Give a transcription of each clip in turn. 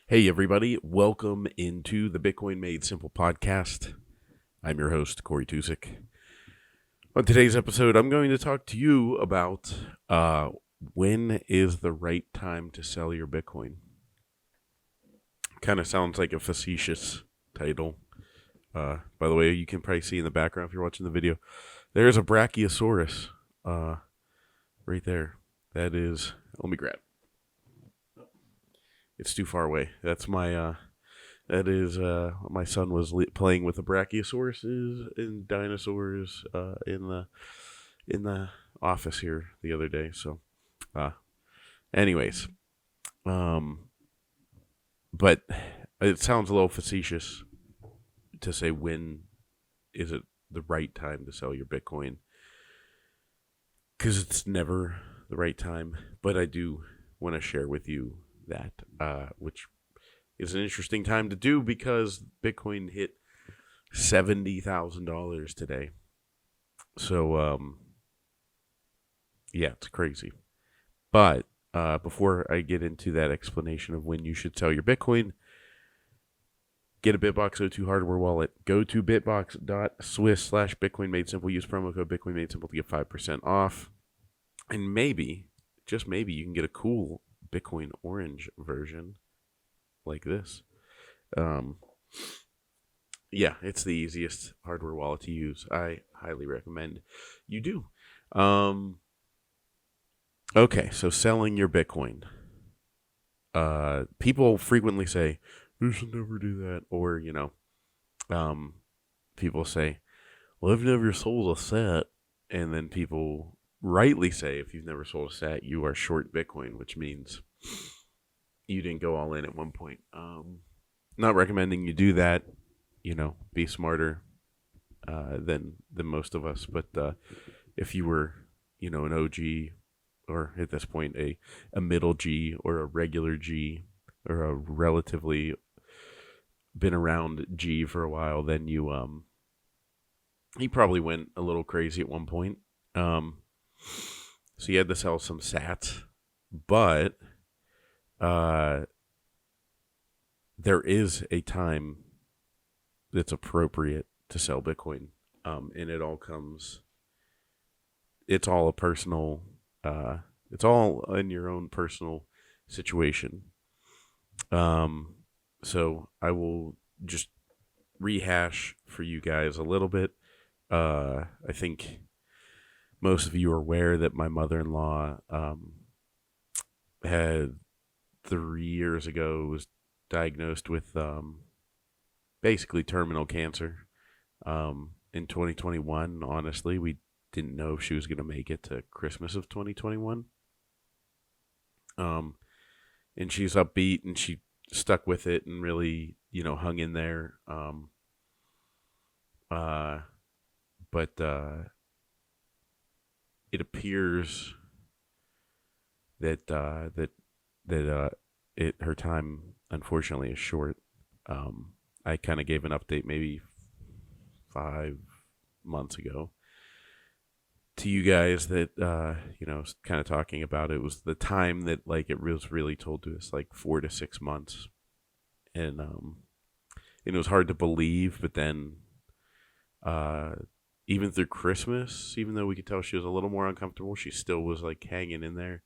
Hey, everybody. Welcome into the Bitcoin Made Simple podcast. I'm your host, Corey Tusick. On today's episode, I'm going to talk to you about when is the right time to sell your Bitcoin. Kind of sounds like a facetious title. By the way, you can probably see in the background if you're watching the video, there's a Brachiosaurus right there. That is, let me grab. It's too far away. That's my That is, my son was playing with the brachiosauruses and dinosaurs in the office here the other day. So, uh, anyways, um, but it sounds a little facetious to say when is it the right time to sell your Bitcoin, because it's never the right time. But I do want to share with you that, which is an interesting time to do because Bitcoin hit $70,000 today. So, yeah, it's crazy. But before I get into that explanation of when you should sell your Bitcoin, get a Bitbox O2 hardware wallet. Go to bitbox.swiss/Bitcoin Made Simple. Use promo code Bitcoin Made Simple to get 5% off. And maybe, just maybe, you can get a cool Bitcoin Orange version like this. Yeah, it's the easiest hardware wallet to use. I highly recommend you do. Okay, so selling your Bitcoin. People frequently say, you should never do that. Or, people say, well, I've never sold a set. And then people rightly say, if you've never sold a set, you are short Bitcoin, which means you didn't go all in at one point. Not recommending you do that. Be smarter than most of us. But if you were, an OG, or at this point a middle G or a regular G or a relatively been around G for a while, then you probably went a little crazy at one point. So you had to sell some sats, but there is a time that's appropriate to sell Bitcoin, and it's all a personal, it's all in your own personal situation. So I will just rehash for you guys a little bit. I think most of you are aware that my mother-in-law had 3 years ago was diagnosed with basically terminal cancer. In 2021, honestly, we didn't know if she was going to make it to Christmas of 2021. And she's upbeat and she stuck with it and really, hung in there. But it appears that her time unfortunately is short. I kind of gave an update maybe 5 months ago to you guys that kind of talking about it was the time that it was really told to us, 4 to 6 months, and it was hard to believe. But then even through Christmas, even though we could tell she was a little more uncomfortable, she still was hanging in there.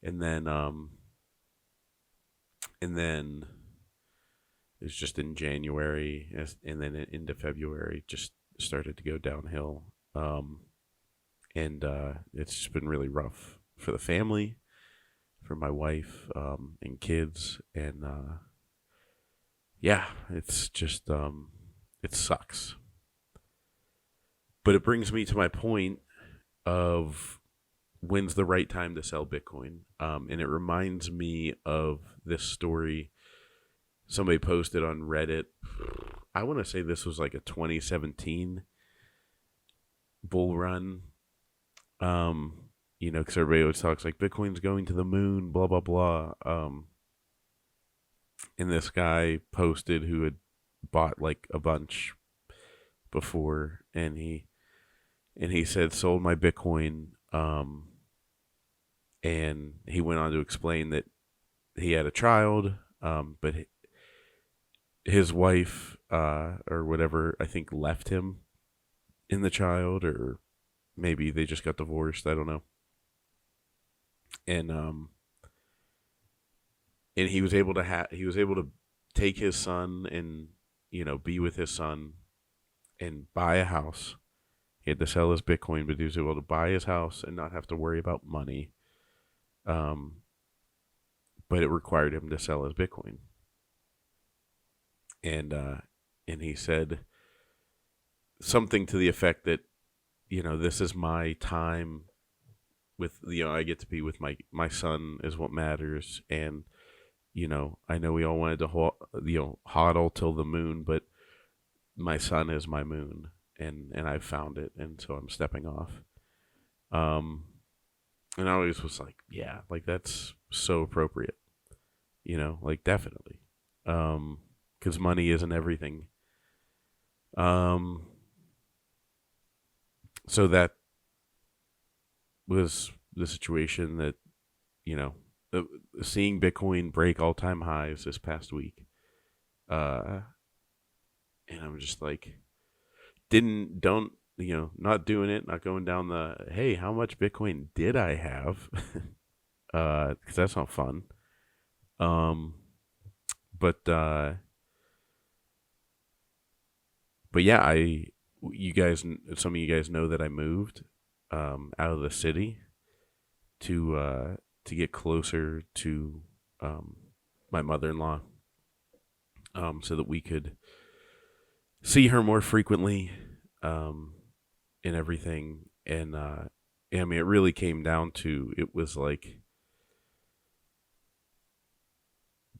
And then it was just in January, and then into February, just started to go downhill. And it's just been really rough for the family, for my wife, and kids. And yeah, it's just, it sucks. But it brings me to my point of when's the right time to sell Bitcoin. And it reminds me of this story somebody posted on Reddit. I want to say this was a 2017 bull run. Because everybody always talks Bitcoin's going to the moon, blah, blah, blah. And this guy posted who had bought a bunch before, and he said, sold my Bitcoin. And he went on to explain that he had a child, But his wife, or whatever, I think left him in the child, or maybe they just got divorced. I don't know. And and he was able to take his son and be with his son and buy a house. He had to sell his Bitcoin, but he was able to buy his house and not have to worry about money. Um, but it required him to sell his Bitcoin. And he said something to the effect that, this is my time with, I get to be with my son is what matters. And, I know we all wanted to, hodl till the moon, but my son is my moon, and I found it. And so I'm stepping off. And I always was like, yeah, like that's so appropriate, like definitely. 'Cause money isn't everything. So that was the situation that, you know, seeing Bitcoin break all time highs this past week. And I'm just like, not doing it, not going down the, hey, how much Bitcoin did I have? Because that's not fun. But yeah, some of you guys know that I moved out of the city to get closer to my mother-in-law, so that we could see her more frequently, and everything. And I mean, it really came down to, it was like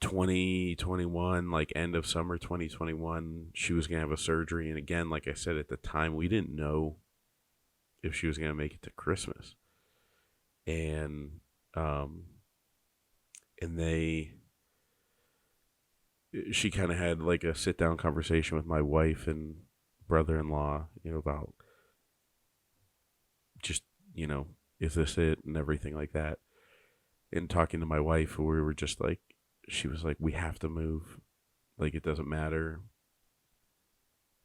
2021, like end of summer 2021, she was gonna have a surgery. And again, like I said, at the time, we didn't know if she was gonna make it to Christmas. And and she kind of had like a sit down conversation with my wife and brother-in-law, about just, is this it, and everything like that. And talking to my wife, we were just like, she was like, we have to move. Like, it doesn't matter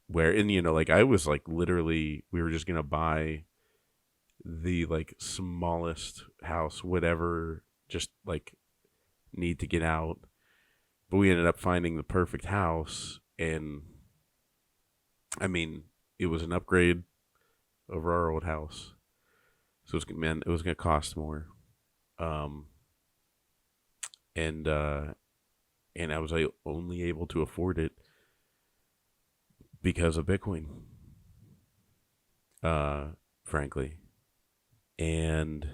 where. And, like, I was like, literally, we were just going to buy the like smallest house, whatever, just like need to get out. But we ended up finding the perfect house. And I mean, it was an upgrade over our old house. So it was going to cost more. And I was only able to afford it because of Bitcoin, frankly. And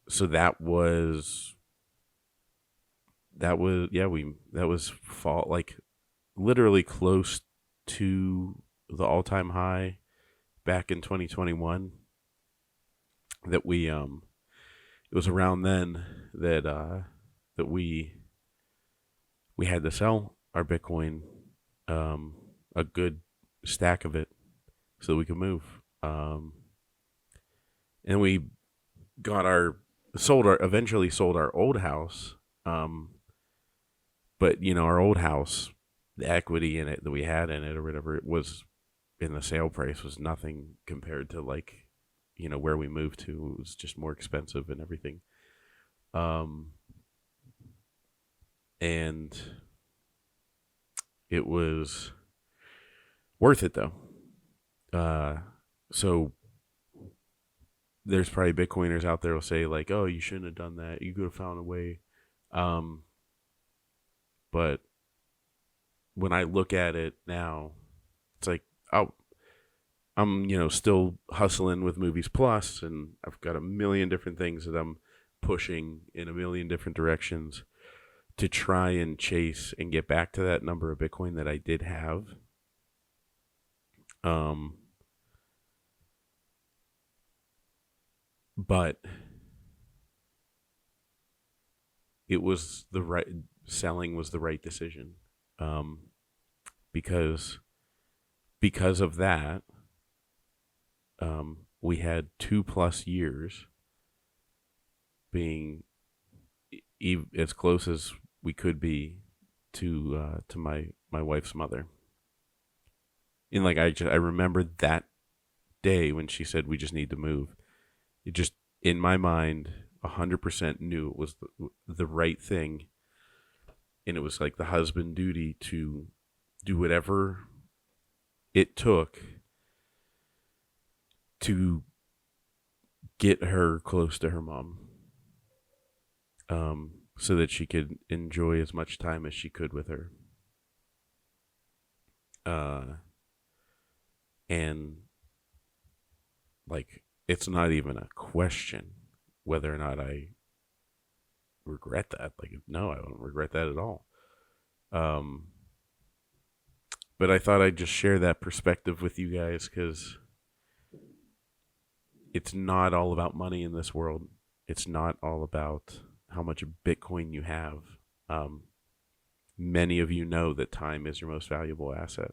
so that was fall, like literally close to the all-time high back in 2021 that it was around then that we had to sell our Bitcoin, a good stack of it, so that we could move. And we eventually sold our old house. But our old house, the equity in it that we had in it, or whatever it was, in the sale price, was nothing compared to like, where we moved to. It was just more expensive and everything. And it was worth it though. So there's probably Bitcoiners out there who will say like, oh, you shouldn't have done that. You could have found a way. But when I look at it now, it's like, oh, I'm, still hustling with Movies Plus, and I've got a million different things that I'm pushing in a million different directions to try and chase and get back to that number of Bitcoin that I did have. But selling was the right decision. Because of that, we had 2+ years being as close as we could be to my wife's mother. And like I remember that day when she said we just need to move. It just in my mind 100% knew it was the right thing, and it was like the husband duty to do whatever it took to get her close to her mom, so that she could enjoy as much time as she could with her. And like, it's not even a question whether or not I regret that. Like, no, I don't regret that at all. But I thought I'd just share that perspective with you guys because it's not all about money in this world. It's not all about how much Bitcoin you have. Many of you know that time is your most valuable asset.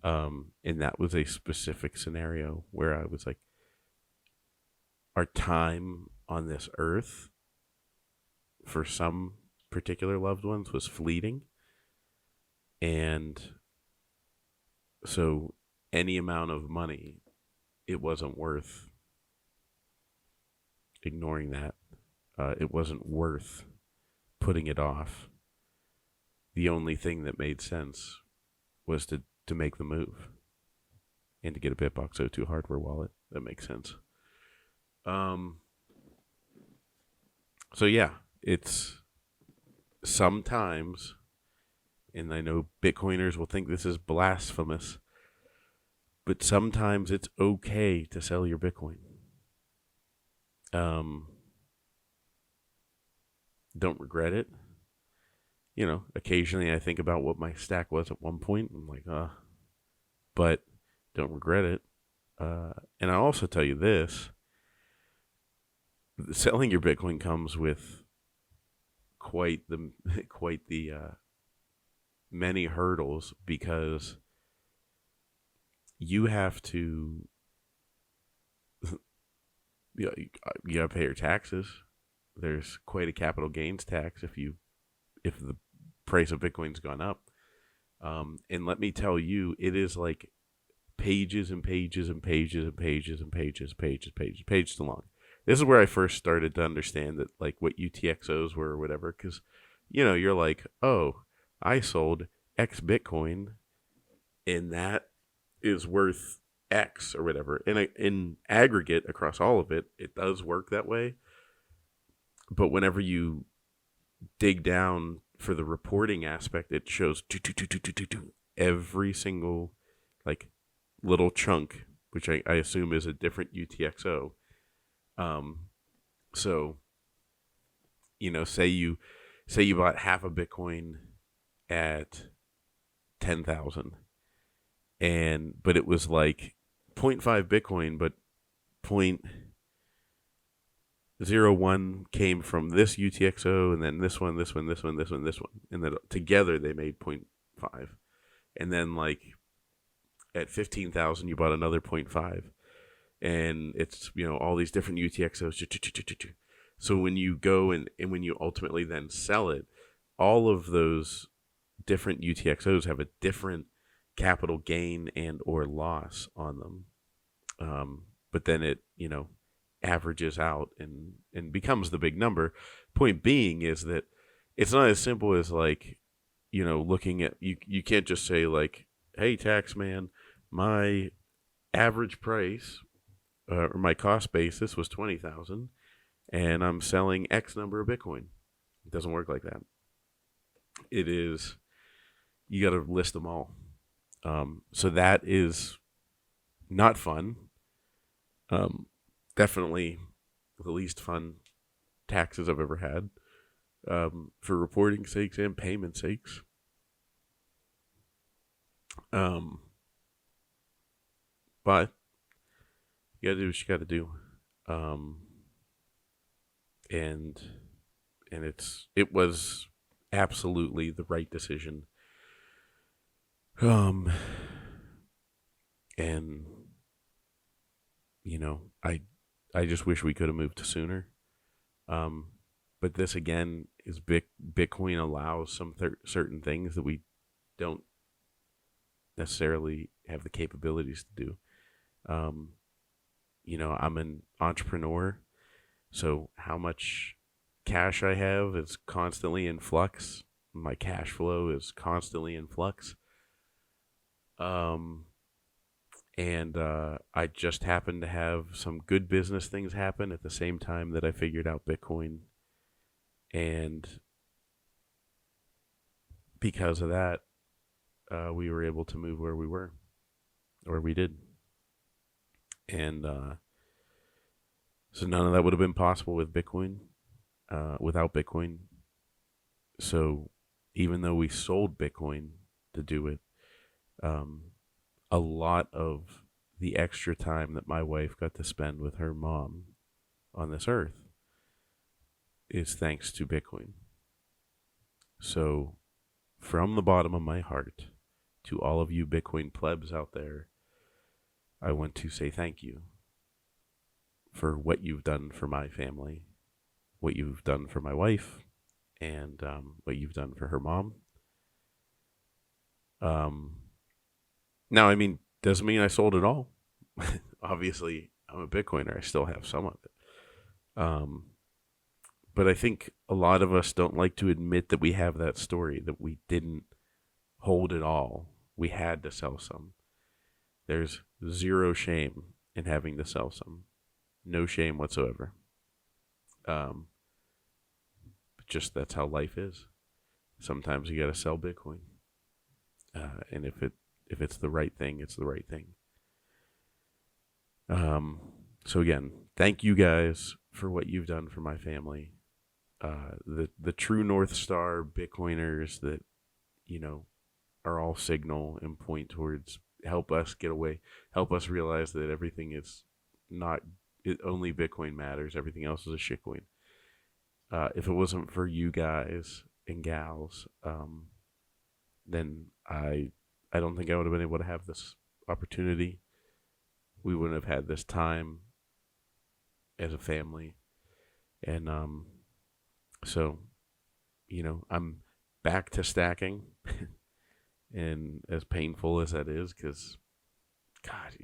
And that was a specific scenario where I was like, our time on this earth for some particular loved ones was fleeting. And so any amount of money, it wasn't worth ignoring that. It wasn't worth putting it off. The only thing that made sense was to make the move and to get a BitBox02 hardware wallet. That makes sense. So yeah, it's sometimes, and I know Bitcoiners will think this is blasphemous, but sometimes it's okay to sell your Bitcoin. Don't regret it. You know, occasionally I think about what my stack was at one point. I'm like, but don't regret it. And I'll also tell you this. Selling your Bitcoin comes with quite the many hurdles, because you have to you gotta pay your taxes. There's quite a capital gains tax if the price of Bitcoin's gone up. And let me tell you, it is like pages and pages and pages and pages and pages too long. This is where I first started to understand that, like, what UTXOs were or whatever, because, you know, you're like, oh, I sold X Bitcoin, and that is worth X or whatever. And in aggregate, across all of it, it does work that way. But whenever you dig down for the reporting aspect, it shows every single, like, little chunk, which I assume is a different UTXO. So, you know, say you bought half a Bitcoin at 10,000, but it was like 0.5 Bitcoin, but 0.01 came from this UTXO, and then this one, and then together they made 0.5, and then like at 15,000 you bought another 0.5. And it's, you know, all these different UTXOs. So when you go and when you ultimately then sell it, all of those different UTXOs have a different capital gain and or loss on them. But then it, you know, averages out and becomes the big number. Point being is that it's not as simple as, like, you know, looking at, you can't just say, like, hey, tax man, my average price or my cost basis was 20,000, and I'm selling X number of Bitcoin. It doesn't work like that. It is, you got to list them all. So that is not fun. Definitely the least fun taxes I've ever had, for reporting sakes and payment sakes. But you gotta do what you gotta do. And it was absolutely the right decision. And you know, I just wish we could have moved sooner. But this again is Bitcoin allows some certain things that we don't necessarily have the capabilities to do. Um, I'm an entrepreneur, so how much cash I have is constantly in flux. My cash flow is constantly in flux. Um, and I just happened to have some good business things happen at the same time that I figured out Bitcoin. And because of that, we were able to move where we were, or we did. And so none of that would have been possible with Bitcoin, without Bitcoin. So even though we sold Bitcoin to do it, um, a lot of the extra time that my wife got to spend with her mom on this earth is thanks to Bitcoin. So from the bottom of my heart to all of you Bitcoin plebs out there, I want to say thank you for what you've done for my family, what you've done for my wife, and what you've done for her mom. Now, I mean, doesn't mean I sold it all. Obviously, I'm a Bitcoiner. I still have some of it. But I think a lot of us don't like to admit that we have that story, that we didn't hold it all. We had to sell some. There's zero shame in having to sell some. No shame whatsoever. But just that's how life is. Sometimes you got to sell Bitcoin. And if it's the right thing, it's the right thing. So again, thank you guys for what you've done for my family. The true North Star Bitcoiners that, are all signal and point towards help us get away, help us realize that everything is not, only Bitcoin matters, everything else is a shitcoin. If it wasn't for you guys and gals, then I don't think I would have been able to have this opportunity. We wouldn't have had this time as a family. And so, I'm back to stacking. And as painful as that is, because, God,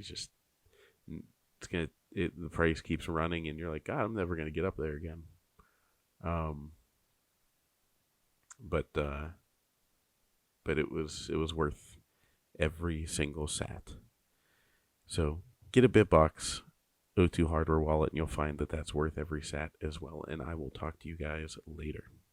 the price keeps running, and you're like, God, I'm never going to get up there again. But it was worth every single sat. So get a Bitbox O2 hardware wallet, and you'll find that that's worth every sat as well. And I will talk to you guys later.